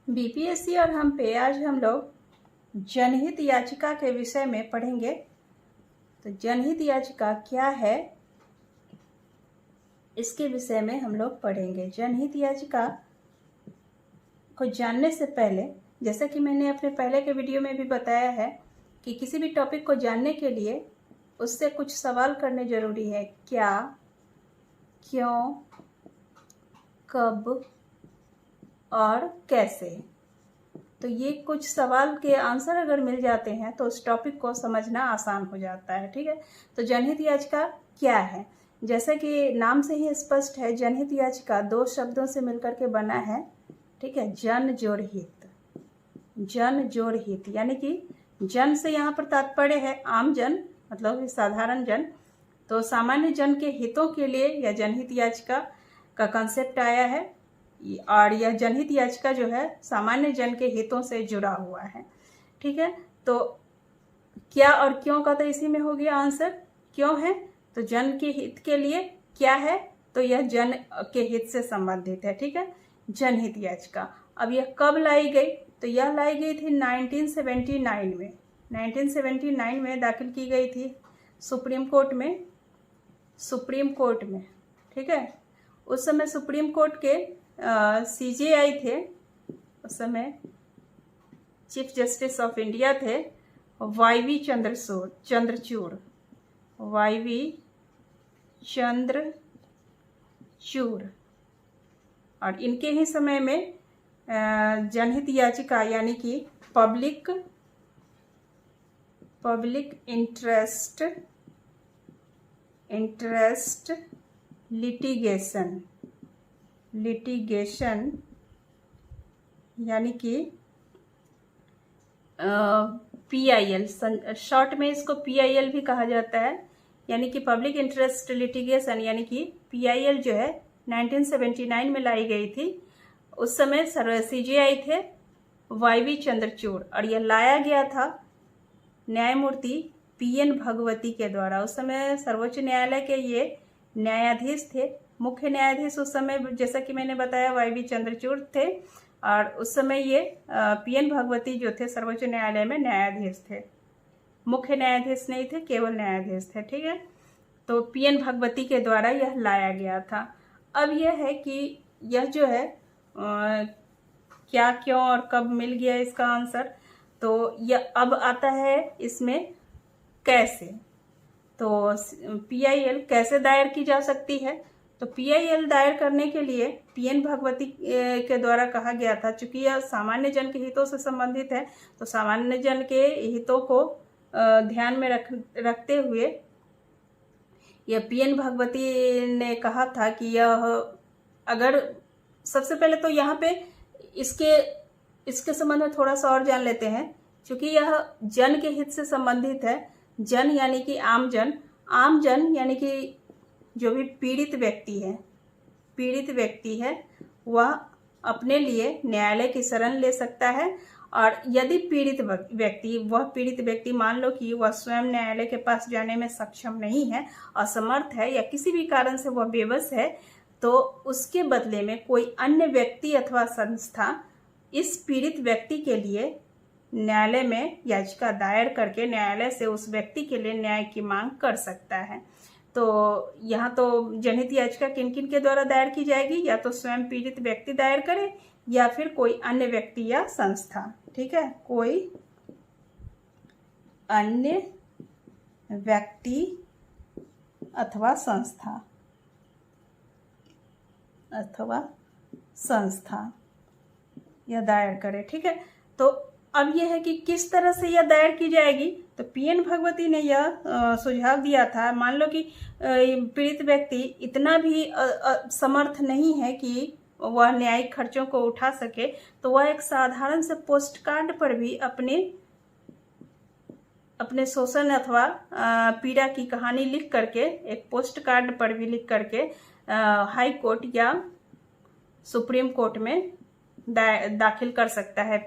BPSC और हम पे आज हम लोग जनहित याचिका के विषय में पढ़ेंगे। तो जनहित याचिका क्या है, इसके विषय में हम लोग पढ़ेंगे। जनहित याचिका को जानने से पहले, जैसा कि मैंने अपने पहले के वीडियो में भी बताया है कि किसी भी टॉपिक को जानने के लिए उससे कुछ सवाल करने जरूरी है। क्या, क्यों, कब और कैसे। तो ये कुछ सवाल के आंसर अगर मिल जाते हैं तो उस टॉपिक को समझना आसान हो जाता है। ठीक है, तो जनहित याचिका क्या है? जैसा कि नाम से ही स्पष्ट है, जनहित याचिका दो शब्दों से मिलकर के बना है। ठीक है, जन जोड़ हित। जन जोड़ हित यानी कि जन से यहाँ पर तात्पर्य है आम जन, मतलब साधारण जन। तो सामान्य जन के हितों के लिए यह जनहित याचिका का कंसेप्ट आया है और यह जनहित याचिका जो है सामान्य जन के हितों से जुड़ा हुआ है। ठीक है, तो क्या और क्यों का तो इसी में हो गया आंसर। क्यों है तो जन के हित के लिए, क्या है तो यह जन के हित से संबंधित है। ठीक है, जनहित याचिका। अब यह कब लाई गई? तो यह लाई गई थी 1979 में। 1979 में दाखिल की गई थी सुप्रीम कोर्ट में। ठीक है, उस समय सुप्रीम कोर्ट के सीजेआई थे, उस समय चीफ जस्टिस ऑफ इंडिया थे वाईवी चंद्रचूड़। और इनके ही समय में जनहित याचिका यानी कि पब्लिक इंटरेस्ट लिटिगेशन यानी कि PIL, शॉर्ट में इसको PIL भी कहा जाता है, यानी कि पब्लिक इंटरेस्ट लिटिगेशन यानी कि PIL जो है 1979 में लाई गई थी। उस समय CJI थे वाईवी चंद्रचूड़ और यह लाया गया था न्यायमूर्ति PN भगवती के द्वारा। उस समय सर्वोच्च न्यायालय के ये न्यायाधीश थे। मुख्य न्यायाधीश उस समय, जैसा कि मैंने बताया, वाईवी चंद्रचूड़ थे और उस समय ये PN भगवती जो थे सर्वोच्च न्यायालय में न्यायाधीश थे। मुख्य न्यायाधीश नहीं थे, केवल न्यायाधीश थे। ठीक है, तो PN भगवती के द्वारा यह लाया गया था। अब यह है कि यह जो है क्या, क्यों और कब मिल गया इसका आंसर। तो यह अब आता है इसमें कैसे। तो PIL कैसे दायर की जा सकती है? तो PIL दायर करने के लिए PN भगवती के द्वारा कहा गया था, चूंकि यह सामान्य जन के हितों से संबंधित है तो सामान्य जन के हितों को ध्यान में रखते हुए यह PN भगवती ने कहा था कि यह, अगर सबसे पहले तो यहाँ पे इसके संबंध में थोड़ा सा और जान लेते हैं। चूंकि यह जन के हित से संबंधित है, जन यानी कि आम जन यानी कि जो भी पीड़ित व्यक्ति है वह अपने लिए न्यायालय की शरण ले सकता है। और यदि पीड़ित व्यक्ति मान लो कि वह स्वयं न्यायालय के पास जाने में सक्षम नहीं है, असमर्थ है या किसी भी कारण से वह बेबस है, तो उसके बदले में कोई अन्य व्यक्ति अथवा संस्था इस पीड़ित व्यक्ति के लिए न्यायालय में याचिका दायर करके न्यायालय से उस व्यक्ति के लिए न्याय की मांग कर सकता है। तो यहाँ तो जनहित याचिका किन किन के द्वारा दायर की जाएगी? या तो स्वयं पीड़ित व्यक्ति दायर करे या फिर कोई अन्य व्यक्ति या संस्था। ठीक है, कोई अन्य व्यक्ति अथवा संस्था यह दायर करे। ठीक है, तो अब यह है कि किस तरह से यह दायर की जाएगी। तो PN भगवती ने यह सुझाव दिया था, मान लो कि पीड़ित व्यक्ति इतना भी समर्थ नहीं है कि वह न्यायिक खर्चों को उठा सके, तो वह एक साधारण से पोस्ट कार्ड पर भी अपने शोषण अथवा पीड़ा की कहानी लिख करके, एक पोस्ट कार्ड पर भी लिख करके हाई कोर्ट या सुप्रीम कोर्ट में दाखिल कर सकता है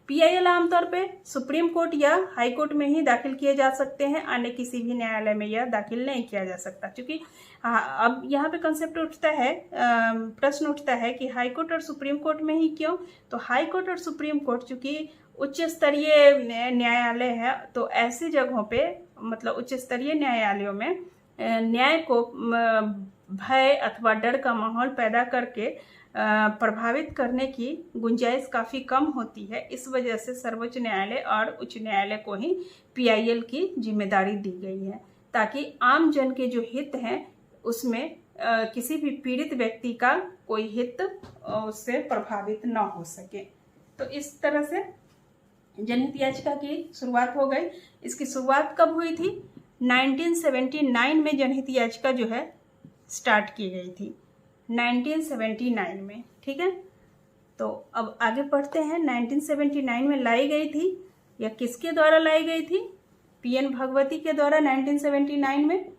पीआईएल आमतौर पे सुप्रीम कोर्ट या हाई कोर्ट में ही दाखिल किए जा सकते हैं, अन्य किसी भी न्यायालय में यह दाखिल नहीं किया जा सकता। क्योंकि अब यहाँ पे कंसेप्ट उठता है, प्रश्न उठता है कि हाई कोर्ट और सुप्रीम कोर्ट में ही क्यों। तो हाई कोर्ट और सुप्रीम कोर्ट चूंकि उच्च स्तरीय न्यायालय है, तो ऐसी जगहों पे मतलब उच्च स्तरीय न्यायालयों में न्याय को भय अथवा डर का माहौल पैदा करके प्रभावित करने की गुंजाइश काफ़ी कम होती है। इस वजह से सर्वोच्च न्यायालय और उच्च न्यायालय को ही पीआईएल की जिम्मेदारी दी गई है, ताकि आम जन के जो हित हैं उसमें किसी भी पीड़ित व्यक्ति का कोई हित उससे प्रभावित न हो सके। तो इस तरह से जनहित याचिका की शुरुआत हो गई। इसकी शुरुआत कब हुई थी? 1979 में जनहित याचिका जो है स्टार्ट की गई थी, 1979 में। ठीक है, तो अब आगे पढ़ते हैं। 1979 में लाई गई थी, या किसके द्वारा लाई गई थी? पीएन भगवती के द्वारा। 1979 में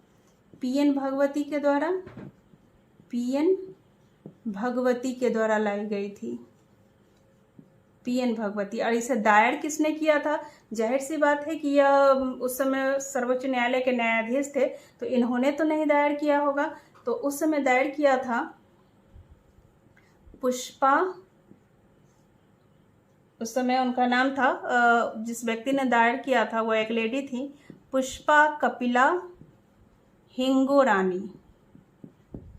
पीएन भगवती के द्वारा, पीएन भगवती के द्वारा लाई गई थी, पीएन भगवती। और इसे दायर किसने किया था? जाहिर सी बात है कि यह उस समय सर्वोच्च न्यायालय के न्यायाधीश थे, तो इन्होंने तो नहीं दायर किया होगा। तो उस समय दायर किया था पुष्पा, उस समय उनका नाम था, जिस व्यक्ति ने दायर किया था वो एक लेडी थी, पुष्पा कपिला हिंगोरानी।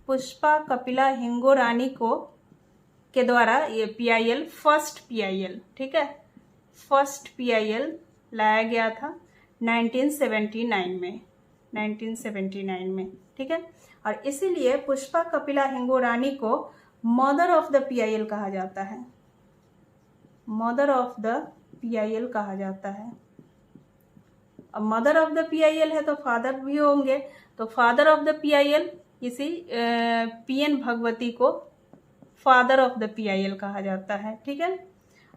पुष्पा कपिला हिंगोरानी के द्वारा ये पीआईएल, फर्स्ट पीआईएल, ठीक है, फर्स्ट पीआईएल लाया गया था 1979 में, 1979 में। ठीक है, और इसीलिए पुष्पा कपिला हिंगोरानी को मदर ऑफ द पीआईएल कहा जाता है, मदर ऑफ द पीआईएल कहा जाता है। अब मदर ऑफ द पीआईएल है तो फादर भी होंगे, तो फादर ऑफ द पीआईएल, इसी पीएन भगवती को फादर ऑफ द पीआईएल कहा जाता है। ठीक है,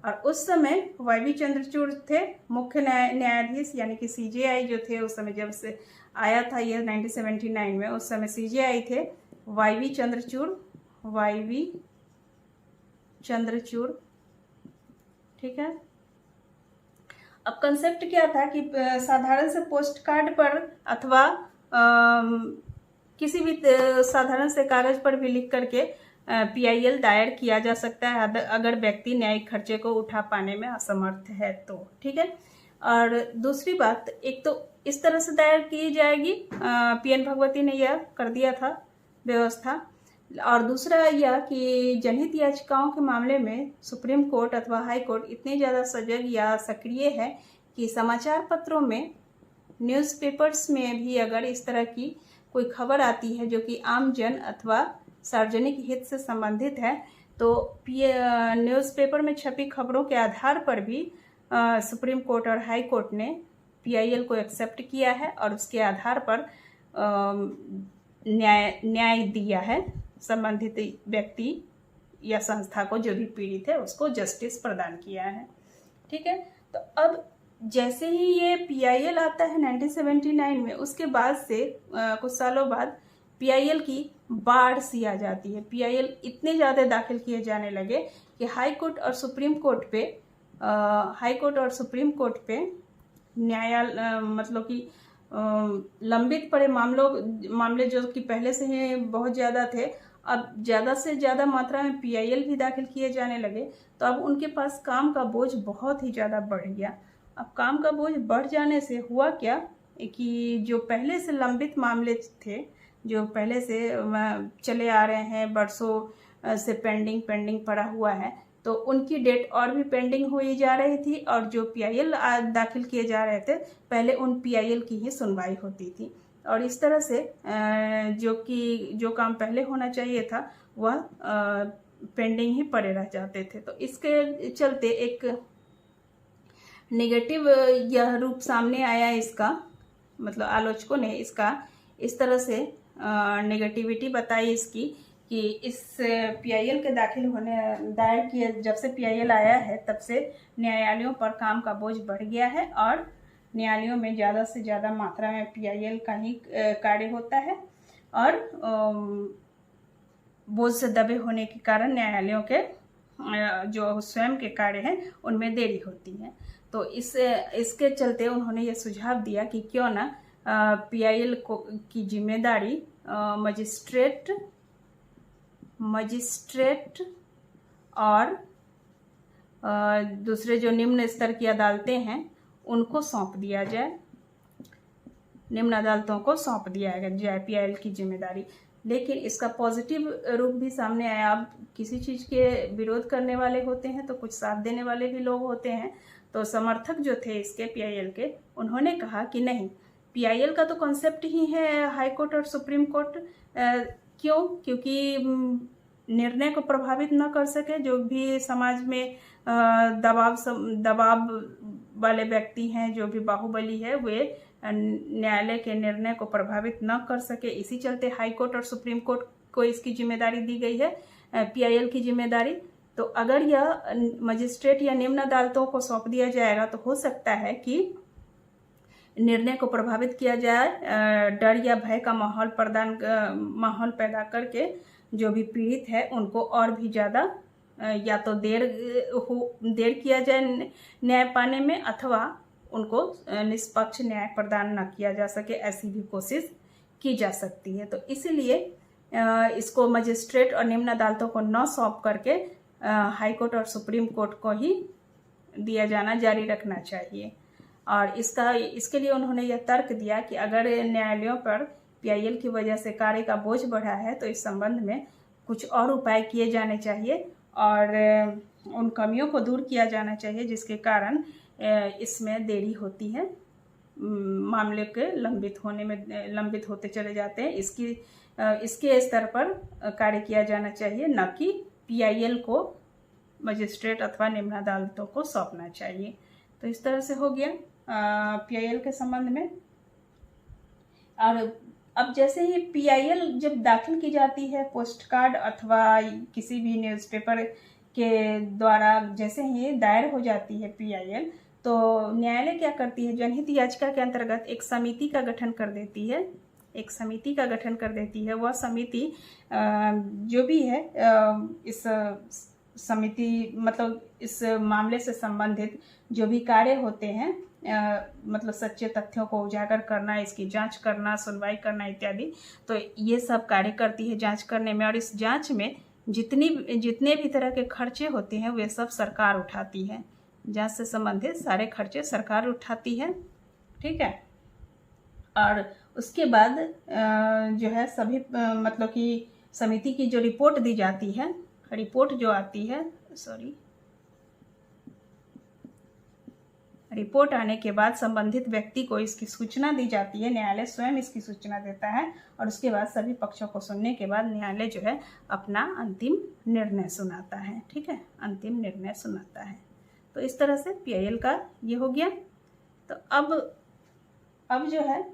और उस समय वाईवी चंद्रचूड़ थे मुख्य न्यायाधीश, यानी कि सीजेआई जो थे उस समय, जब से आया था ये 1979 में, उस समय सीजेआई थे वाईवी चंद्रचूड़, वाईवी चंद्रचूड़। ठीक है, अब कंसेप्ट क्या था कि साधारण से पोस्ट कार्ड पर अथवा किसी भी साधारण से कागज पर भी लिख करके पीआईएल दायर किया जा सकता है अगर व्यक्ति न्यायिक खर्चे को उठा पाने में असमर्थ है तो। ठीक है, और दूसरी बात, एक तो इस तरह से दायर की जाएगी, पीएन भगवती ने यह कर दिया था व्यवस्था, और दूसरा यह कि जनहित याचिकाओं के मामले में सुप्रीम कोर्ट अथवा हाई कोर्ट इतने ज़्यादा सजग या सक्रिय है कि समाचार पत्रों में, न्यूज़पेपर्स में भी अगर इस तरह की कोई खबर आती है जो कि आम जन अथवा सार्वजनिक हित से संबंधित है, तो न्यूज़पेपर में छपी खबरों के आधार पर भी सुप्रीम कोर्ट और हाई कोर्ट ने पीआईएल को एक्सेप्ट किया है और उसके आधार पर न्याय दिया है संबंधित व्यक्ति या संस्था को, जो भी पीड़ित है उसको जस्टिस प्रदान किया है। ठीक है, तो अब जैसे ही ये पीआईएल आता है 1979 में, उसके बाद से कुछ सालों बाद पीआईएल की बाढ़ सी आ जाती है। पीआईएल इतने ज़्यादा दाखिल किए जाने लगे कि हाई कोर्ट और सुप्रीम कोर्ट पे मतलब कि लंबित पड़े मामले जो कि पहले से ही बहुत ज़्यादा थे, अब ज़्यादा से ज़्यादा मात्रा में पीआईएल भी दाखिल किए जाने लगे, तो अब उनके पास काम का बोझ बहुत ही ज़्यादा बढ़ गया। अब काम का बोझ बढ़ जाने से हुआ क्या कि जो पहले से लंबित मामले थे, जो पहले से चले आ रहे हैं, बरसों से पेंडिंग पड़ा हुआ है, तो उनकी डेट और भी पेंडिंग हुई जा रही थी, और जो पीआईएल दाखिल किए जा रहे थे, पहले उन पीआईएल की ही सुनवाई होती थी, और इस तरह से जो काम पहले होना चाहिए था वह पेंडिंग ही पड़े रह जाते थे। तो इसके चलते एक नेगेटिव यह रूप सामने आया इसका, मतलब आलोचकों ने इसका इस तरह से नेगेटिविटी बताई इसकी कि इस पीआईएल के दायर किए, जब से पीआईएल आया है तब से न्यायालयों पर काम का बोझ बढ़ गया है, और न्यायालयों में ज़्यादा से ज़्यादा मात्रा में पीआईएल का ही कार्य होता है, और बोझ से दबे होने के कारण न्यायालयों के जो स्वयं के कार्य हैं उनमें देरी होती है। तो इसके चलते उन्होंने ये सुझाव दिया कि क्यों ना पीआईएल की जिम्मेदारी मजिस्ट्रेट और दूसरे जो निम्न स्तर की अदालतें हैं उनको सौंप दिया जाए, निम्न अदालतों को सौंप दिया जाए पीआईएल की जिम्मेदारी। लेकिन इसका पॉजिटिव रूप भी सामने आया। अब किसी चीज़ के विरोध करने वाले होते हैं तो कुछ साथ देने वाले भी लोग होते हैं। तो समर्थक जो थे इसके पीआईएल के, उन्होंने कहा कि नहीं, पीआईएल का तो कॉन्सेप्ट ही है हाई कोर्ट और सुप्रीम कोर्ट। क्यों? क्योंकि निर्णय को प्रभावित न कर सके, जो भी समाज में दबाव वाले व्यक्ति हैं, जो भी बाहुबली है, वे न्यायालय के निर्णय को प्रभावित न कर सके। इसी चलते हाई कोर्ट और सुप्रीम कोर्ट को इसकी जिम्मेदारी दी गई है, पीआईएल की जिम्मेदारी। तो अगर यह मजिस्ट्रेट या निम्न अदालतों को सौंप दिया जाएगा तो हो सकता है कि निर्णय को प्रभावित किया जाए, डर या भय का माहौल पैदा करके जो भी पीड़ित है उनको और भी ज़्यादा या तो देर किया जाए न्याय पाने में, अथवा उनको निष्पक्ष न्याय प्रदान न किया जा सके, ऐसी भी कोशिश की जा सकती है। तो इसीलिए इसको मजिस्ट्रेट और निम्न अदालतों को न सौंप करके हाई कोर्ट और सुप्रीम कोर्ट को ही दिया जाना जारी रखना चाहिए। और इसके लिए उन्होंने यह तर्क दिया कि अगर न्यायालयों पर पीआईएल की वजह से कार्य का बोझ बढ़ा है तो इस संबंध में कुछ और उपाय किए जाने चाहिए और उन कमियों को दूर किया जाना चाहिए जिसके कारण इसमें देरी होती है, मामले के लंबित होते चले जाते हैं। इसके स्तर पर कार्य किया जाना चाहिए, न कि पीआईएल को मजिस्ट्रेट अथवा निम्न अदालतों को सौंपना चाहिए। तो इस तरह से हो गया पीआईएल के संबंध में। और अब जैसे ही पीआईएल जब दाखिल की जाती है पोस्ट कार्ड अथवा किसी भी न्यूज़पेपर के द्वारा, जैसे ही दायर हो जाती है पीआईएल, तो न्यायालय क्या करती है, जनहित याचिका के अंतर्गत एक समिति का गठन कर देती है। वह समिति जो भी है इस समिति मतलब इस मामले से संबंधित जो भी कार्य होते हैं, मतलब सच्चे तथ्यों को उजागर करना, इसकी जांच करना, सुनवाई करना इत्यादि, तो ये सब कार्य करती है जांच करने में। और इस जांच में जितने भी तरह के खर्चे होते हैं वे सब सरकार उठाती है। जांच से संबंधित सारे खर्चे सरकार उठाती है, ठीक है। और उसके बाद जो है सभी मतलब कि समिति की जो रिपोर्ट दी जाती है, रिपोर्ट जो आती है, रिपोर्ट आने के बाद संबंधित व्यक्ति को इसकी सूचना दी जाती है। न्यायालय स्वयं इसकी सूचना देता है और उसके बाद सभी पक्षों को सुनने के बाद न्यायालय जो है अपना अंतिम निर्णय सुनाता है, ठीक है, अंतिम निर्णय सुनाता है। तो इस तरह से पीआईएल का ये हो गया। तो अब जो है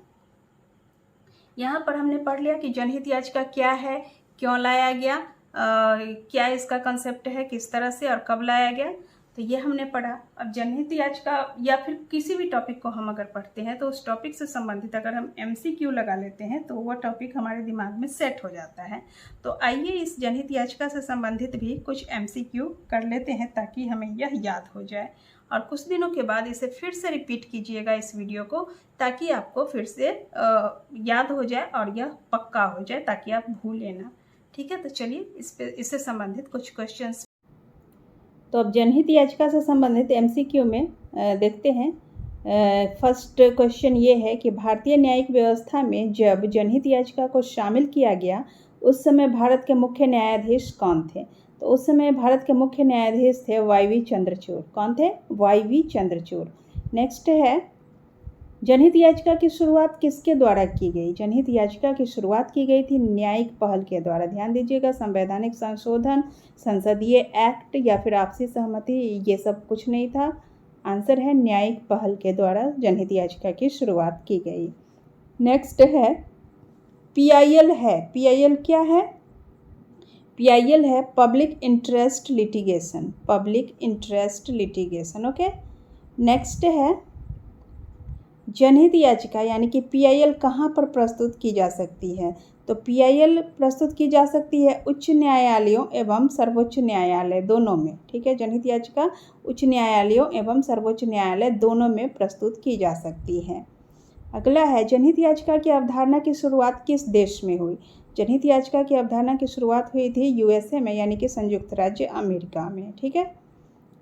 यहाँ पर हमने पढ़ लिया कि जनहित याचिका क्या है, क्यों लाया गया, क्या इसका कंसेप्ट है, किस तरह से और कब लाया गया, तो ये हमने पढ़ा। अब जनहित याचिका या फिर किसी भी टॉपिक को हम अगर पढ़ते हैं तो उस टॉपिक से संबंधित अगर हम एमसीक्यू लगा लेते हैं तो वह टॉपिक हमारे दिमाग में सेट हो जाता है। तो आइए इस जनहित याचिका से संबंधित भी कुछ एमसीक्यू कर लेते हैं ताकि हमें यह याद हो जाए। और कुछ दिनों के बाद इसे फिर से रिपीट कीजिएगा इस वीडियो को, ताकि आपको फिर से याद हो जाए और यह पक्का हो जाए, ताकि आप भूलें ना, ठीक है। तो चलिए इससे संबंधित कुछ क्वेश्चंस। तो अब जनहित याचिका से संबंधित एमसीक्यू में देखते हैं। फर्स्ट क्वेश्चन ये है कि भारतीय न्यायिक व्यवस्था में जब जनहित याचिका को शामिल किया गया उस समय भारत के मुख्य न्यायाधीश कौन थे? तो उस समय भारत के मुख्य न्यायाधीश थे वाई.वी. चंद्रचूड़। कौन थे? वाई.वी. चंद्रचूड़। नेक्स्ट है जनहित याचिका की शुरुआत किसके द्वारा की गई? जनहित याचिका की शुरुआत की गई थी न्यायिक पहल के द्वारा। ध्यान दीजिएगा, संवैधानिक संशोधन, संसदीय एक्ट या फिर आपसी सहमति, ये सब कुछ नहीं था। आंसर है न्यायिक पहल के द्वारा जनहित याचिका की शुरुआत की गई। नेक्स्ट है पीआईएल है। पीआईएल क्या है? पीआईएल है public interest litigation. Public interest litigation, okay. Next है जनहित याचिका यानी कि पीआईएल कहाँ पर प्रस्तुत की जा सकती है? तो पीआईएल प्रस्तुत की जा सकती है उच्च न्यायालयों एवं सर्वोच्च न्यायालय दोनों में, ठीक है। जनहित याचिका उच्च न्यायालयों एवं सर्वोच्च न्यायालय दोनों में प्रस्तुत की जा सकती है। अगला है, जनहित याचिका की अवधारणा की शुरुआत किस देश में हुई? जनहित याचिका की अवधारणा की शुरुआत हुई थी यूएसए में, यानी कि संयुक्त राज्य अमेरिका में, ठीक है।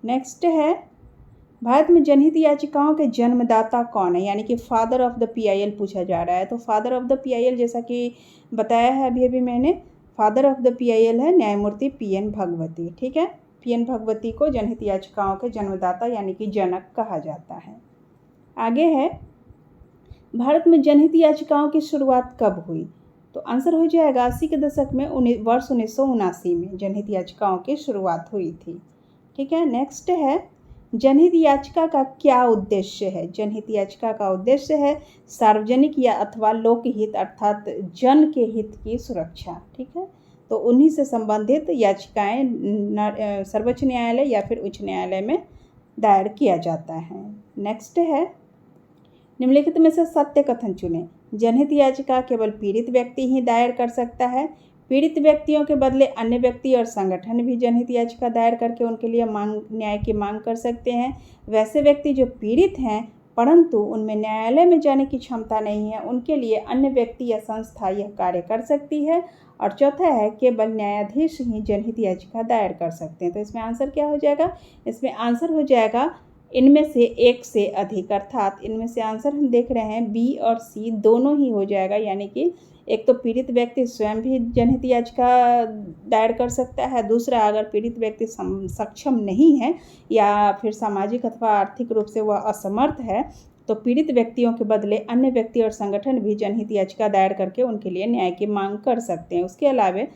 नेक्स्ट है, भारत में जनहित याचिकाओं के जन्मदाता कौन है, यानी कि फादर ऑफ द पीआईएल पूछा जा रहा है। तो फादर ऑफ द पीआईएल, जैसा कि बताया है अभी मैंने, फादर ऑफ द पीआईएल है न्यायमूर्ति पीएन भगवती, ठीक है। पीएन भगवती को जनहित याचिकाओं के जन्मदाता यानी कि जनक कहा जाता है। आगे है, भारत में जनहित याचिकाओं की शुरुआत कब हुई? तो आंसर हो जाएगा 80 के दशक में, वर्ष 1979 में जनहित याचिकाओं की शुरुआत हुई थी, ठीक है। नेक्स्ट है, जनहित याचिका का क्या उद्देश्य है? जनहित याचिका का उद्देश्य है सार्वजनिक या अथवा लोकहित अर्थात जन के हित की सुरक्षा, ठीक है। तो उन्हीं से संबंधित याचिकाएं सर्वोच्च न्यायालय या फिर उच्च न्यायालय में दायर किया जाता है। नेक्स्ट है, निम्नलिखित में से सत्य कथन चुनें। जनहित याचिका केवल पीड़ित व्यक्ति ही दायर कर सकता है। पीड़ित व्यक्तियों के बदले अन्य व्यक्ति और संगठन भी जनहित याचिका दायर करके उनके लिए न्याय की मांग कर सकते हैं। वैसे व्यक्ति जो पीड़ित हैं परंतु उनमें न्यायालय में जाने की क्षमता नहीं है, उनके लिए अन्य व्यक्ति या संस्था यह कार्य कर सकती है। और चौथा है, केवल न्यायाधीश ही जनहित याचिका दायर कर सकते हैं। तो इसमें आंसर क्या हो जाएगा? इसमें आंसर हो जाएगा इनमें से एक से अधिक, अर्थात इनमें से आंसर हम देख रहे हैं बी और सी दोनों ही हो जाएगा, यानी कि एक तो पीड़ित व्यक्ति स्वयं भी जनहित याचिका दायर कर सकता है, दूसरा अगर पीड़ित व्यक्ति सक्षम नहीं है या फिर सामाजिक अथवा आर्थिक रूप से वह असमर्थ है तो पीड़ित व्यक्तियों के बदले अन्य व्यक्ति और संगठन भी जनहित याचिका दायर करके उनके लिए न्याय की मांग कर सकते हैं। उसके अलावा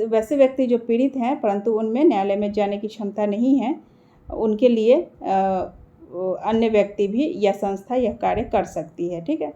वैसे व्यक्ति जो पीड़ित हैं परंतु उनमें न्यायालय में जाने की क्षमता नहीं है, उनके लिए अन्य व्यक्ति भी या संस्था यह कार्य कर सकती है, ठीक है।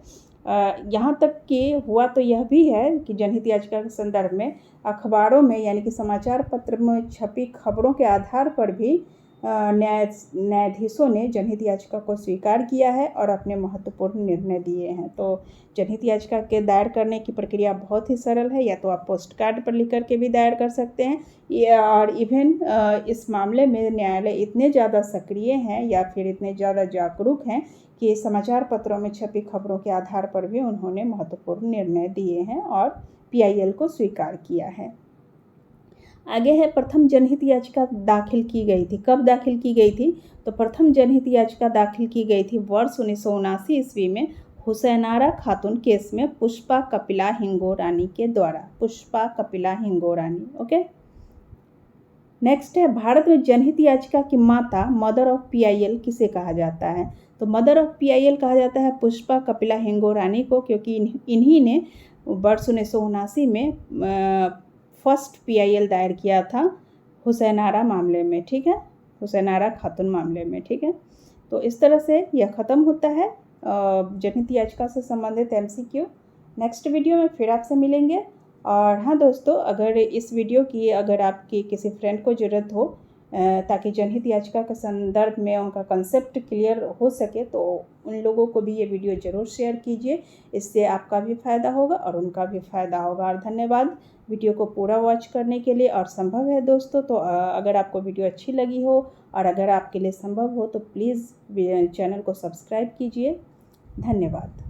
यहाँ तक कि हुआ तो यह भी है कि जनहित याचिका के संदर्भ में अखबारों में यानी कि समाचार पत्र में छपी खबरों के आधार पर भी न्यायाधीशों ने जनहित याचिका को स्वीकार किया है और अपने महत्वपूर्ण निर्णय दिए हैं। तो जनहित याचिका के दायर करने की प्रक्रिया बहुत ही सरल है, या तो आप पोस्ट कार्ड पर लिख करके भी दायर कर सकते हैं और इवन इस मामले में न्यायालय इतने ज़्यादा सक्रिय हैं या फिर इतने ज़्यादा जागरूक हैं कि समाचार पत्रों में छपी खबरों के आधार पर भी उन्होंने महत्वपूर्ण निर्णय दिए हैं और पीआईएल को स्वीकार किया है। आगे है, प्रथम जनहित याचिका दाखिल की गई थी। कब दाखिल की गई थी? तो प्रथम जनहित याचिका दाखिल की गई थी वर्ष 1979 ईस्वी में हुसैनारा खातून केस में पुष्पा कपिला हिंगोरानी के द्वारा। पुष्पा कपिला हिंगोरानी, ओके। नेक्स्ट है, भारत में जनहित याचिका की माता मदर ऑफ पीआईएल किसे कहा जाता है? तो मदर ऑफ पीआईएल कहा जाता है पुष्पा कपिला हिंगोरानी को, क्योंकि इन्हीं ने वर्ष 1979 में फर्स्ट पीआईएल दायर किया था हुसैनारा मामले में, ठीक है, हुसैनारा खातून मामले में, ठीक है। तो इस तरह से यह ख़त्म होता है जनहित याचिका से संबंधित एमसीक्यू। नेक्स्ट वीडियो में फिर आपसे मिलेंगे। और हाँ दोस्तों, अगर इस वीडियो की अगर आपकी किसी फ्रेंड को ज़रूरत हो ताकि जनहित याचिका के संदर्भ में उनका कंसेप्ट क्लियर हो सके तो उन लोगों को भी ये वीडियो ज़रूर शेयर कीजिए। इससे आपका भी फ़ायदा होगा और उनका भी फ़ायदा होगा। और धन्यवाद वीडियो को पूरा वॉच करने के लिए। और संभव है दोस्तों तो अगर आपको वीडियो अच्छी लगी हो और अगर आपके लिए संभव हो तो प्लीज़ चैनल को सब्सक्राइब कीजिए। धन्यवाद।